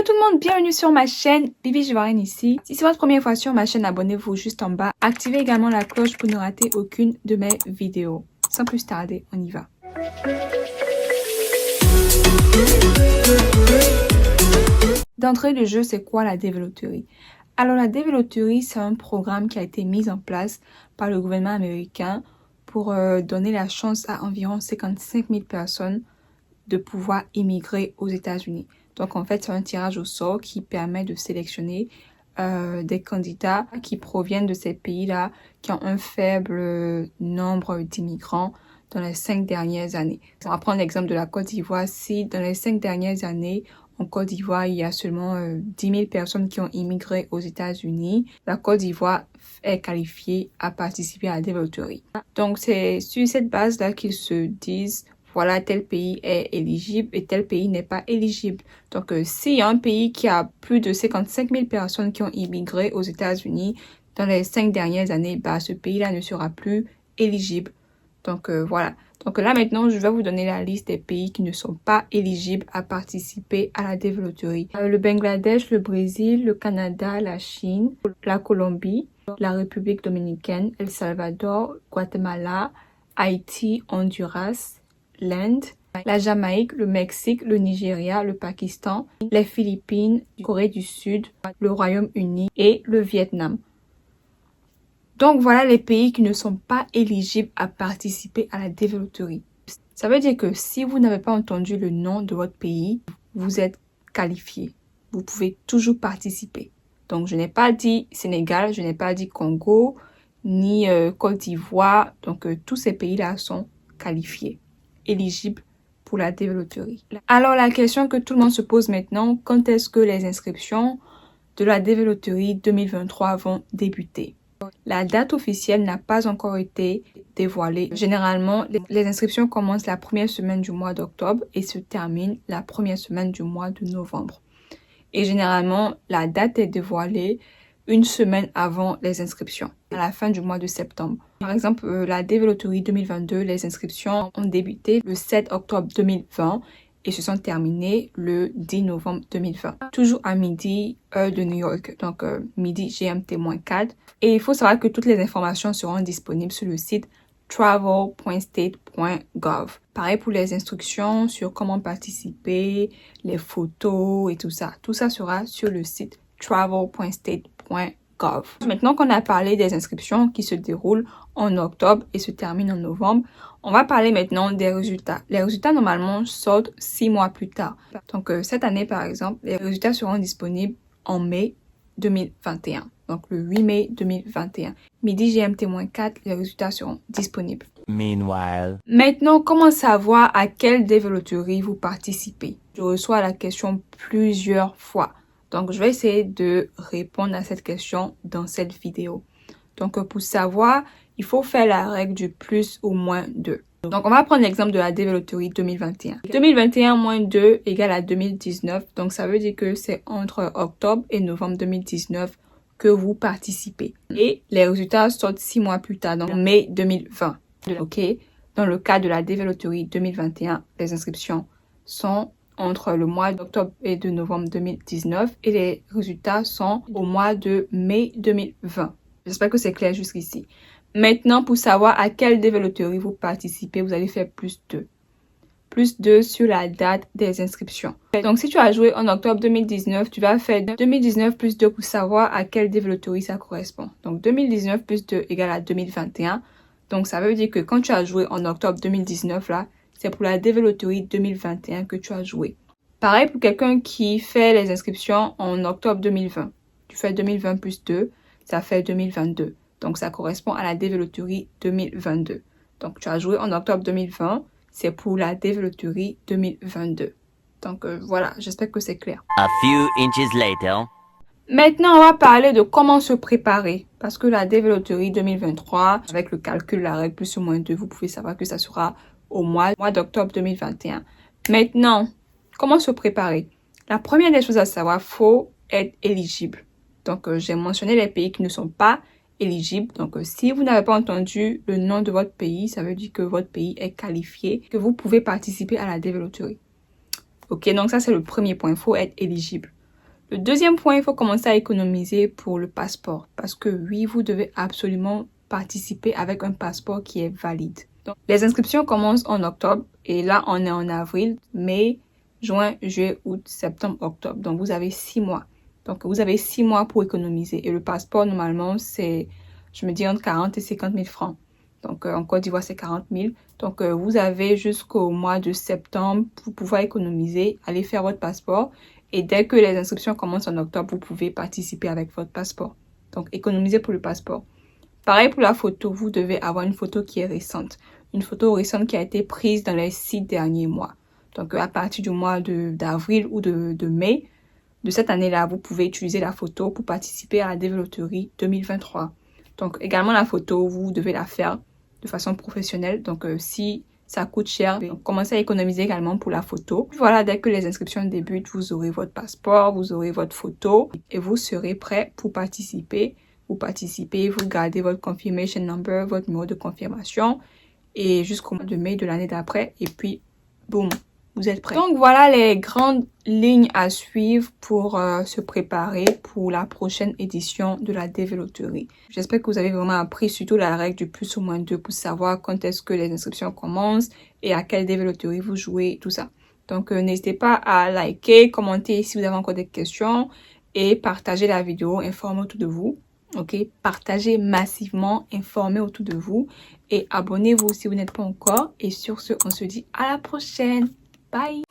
tout le monde, bienvenue sur ma chaîne, Bibi Ivoirienne ici. Si c'est votre première fois sur ma chaîne, abonnez-vous juste en bas. Activez également la cloche pour ne rater aucune de mes vidéos. Sans plus tarder, on y va. D'entrée de jeu, c'est quoi la développerie? Alors la développerie, c'est un programme qui a été mis en place par le gouvernement américain pour donner la chance à environ 55 000 personnes de pouvoir immigrer aux États-Unis. Donc en fait, c'est un tirage au sort qui permet de sélectionner des candidats qui proviennent de ces pays-là, qui ont un faible nombre d'immigrants dans les 5 dernières années. On va prendre l'exemple de la Côte d'Ivoire. Si dans les 5 dernières années, en Côte d'Ivoire, il y a seulement 10 000 personnes qui ont immigré aux États-Unis, la Côte d'Ivoire est qualifiée à participer à la développerie. Donc c'est sur cette base-là qu'ils se disent voilà, tel pays est éligible et tel pays n'est pas éligible. Donc, s'il y a un pays qui a plus de 55 000 personnes qui ont immigré aux États-Unis dans les 5 dernières années, bah, ce pays-là ne sera plus éligible. Donc, voilà. Donc là, maintenant, je vais vous donner la liste des pays qui ne sont pas éligibles à participer à la développerie. Le Bangladesh, le Brésil, le Canada, la Chine, la Colombie, la République dominicaine, El Salvador, Guatemala, Haïti, Honduras, l'Inde, la Jamaïque, le Mexique, le Nigeria, le Pakistan, les Philippines, Corée du Sud, le Royaume-Uni et le Vietnam. Donc voilà les pays qui ne sont pas éligibles à participer à la développerie. Ça veut dire que si vous n'avez pas entendu le nom de votre pays, vous êtes qualifié. Vous pouvez toujours participer. Donc je n'ai pas dit Sénégal, je n'ai pas dit Congo, ni Côte d'Ivoire. Donc tous ces pays-là sont qualifiés, éligibles pour la développerie. Alors la question que tout le monde se pose maintenant, quand est-ce que les inscriptions de la développerie 2023 vont débuter? La date officielle n'a pas encore été dévoilée. Généralement, les inscriptions commencent la première semaine du mois d'octobre et se terminent la première semaine du mois de novembre. Et généralement, la date est dévoilée une semaine avant les inscriptions, à la fin du mois de septembre. Par exemple, la développerie 2022, les inscriptions ont débuté le 7 octobre 2020 et se sont terminées le 10 novembre 2020. Toujours à midi, heure de New York, donc midi GMT-4. Et il faut savoir que toutes les informations seront disponibles sur le site travel.state.gov. Pareil pour les instructions sur comment participer, les photos et tout ça. Tout ça sera sur le site travel.state.gov. Maintenant qu'on a parlé des inscriptions qui se déroulent en octobre et se terminent en novembre, on va parler maintenant des résultats. Les résultats normalement sortent 6 mois plus tard. Donc cette année par exemple, les résultats seront disponibles en mai 2021. Donc le 8 mai 2021. Midi GMT-4, les résultats seront disponibles. Meanwhile. Maintenant, comment savoir à quelle développerie vous participez? Je reçois la question plusieurs fois. Donc, je vais essayer de répondre à cette question dans cette vidéo. Donc, pour savoir, il faut faire la règle du plus ou moins 2. Donc, on va prendre l'exemple de la développerie 2021. 2021 moins 2 égale à 2019. Donc, ça veut dire que c'est entre octobre et novembre 2019 que vous participez. Et les résultats sortent 6 mois plus tard, donc mai 2020. OK? Dans le cas de la développerie 2021, les inscriptions sont entre le mois d'octobre et de novembre 2019 et les résultats sont au mois de mai 2020. J'espère que c'est clair jusqu'ici. Maintenant, pour savoir à quelle développerie vous participez, vous allez faire plus 2. Plus 2 sur la date des inscriptions. Donc, si tu as joué en octobre 2019, tu vas faire 2019 plus 2 pour savoir à quelle développerie ça correspond. Donc, 2019 plus 2 égale à 2021. Donc, ça veut dire que quand tu as joué en octobre 2019, là, c'est pour la développerie 2021 que tu as joué. Pareil pour quelqu'un qui fait les inscriptions en octobre 2020. Tu fais 2020 plus 2, ça fait 2022. Donc, ça correspond à la développerie 2022. Donc, tu as joué en octobre 2020, c'est pour la développerie 2022. Donc, voilà, j'espère que c'est clair. A few inches later. Maintenant, on va parler de comment se préparer. Parce que la développerie 2023, avec le calcul, la règle plus ou moins 2, vous pouvez savoir que ça sera au mois d'octobre 2021. Maintenant, comment se préparer? La première des choses à savoir, faut être éligible. Donc, j'ai mentionné les pays qui ne sont pas éligibles. Donc, si vous n'avez pas entendu le nom de votre pays, ça veut dire que votre pays est qualifié, que vous pouvez participer à la développerie. Ok, donc ça, c'est le premier point. Il faut être éligible. Le deuxième point, il faut commencer à économiser pour le passeport. Parce que oui, vous devez absolument participer avec un passeport qui est valide. Donc, les inscriptions commencent en octobre et là, on est en avril, mai, juin, juillet, août, septembre, octobre. Donc, vous avez 6 mois. Donc, vous avez 6 mois pour économiser. Et le passeport, normalement, c'est, je me dis, entre 40 et 50 000 francs. Donc, en Côte d'Ivoire, c'est 40 000. Donc, vous avez jusqu'au mois de septembre pour pouvoir économiser, aller faire votre passeport. Et dès que les inscriptions commencent en octobre, vous pouvez participer avec votre passeport. Donc, économisez pour le passeport. Pareil pour la photo, vous devez avoir une photo qui est récente. Une photo récente qui a été prise dans les 6 derniers mois. Donc, à partir du mois d'avril ou de mai de cette année-là, vous pouvez utiliser la photo pour participer à la développerie 2023. Donc, également la photo, vous devez la faire de façon professionnelle. Donc, si ça coûte cher, commencez à économiser également pour la photo. Voilà, dès que les inscriptions débutent, vous aurez votre passeport, vous aurez votre photo et vous serez prêt pour participer. Vous participez, vous gardez votre confirmation number, votre numéro de confirmation et jusqu'au mois de mai de l'année d'après. Et puis, boum, vous êtes prêt. Donc voilà les grandes lignes à suivre pour se préparer pour la prochaine édition de la développerie. J'espère que vous avez vraiment appris surtout la règle du plus ou moins 2 pour savoir quand est-ce que les inscriptions commencent et à quelle développerie vous jouez, tout ça. Donc n'hésitez pas à liker, commenter si vous avez encore des questions et partager la vidéo, informez autour de vous. Ok, partagez massivement, informez autour de vous et abonnez-vous si vous n'êtes pas encore. Et sur ce, on se dit à la prochaine. Bye.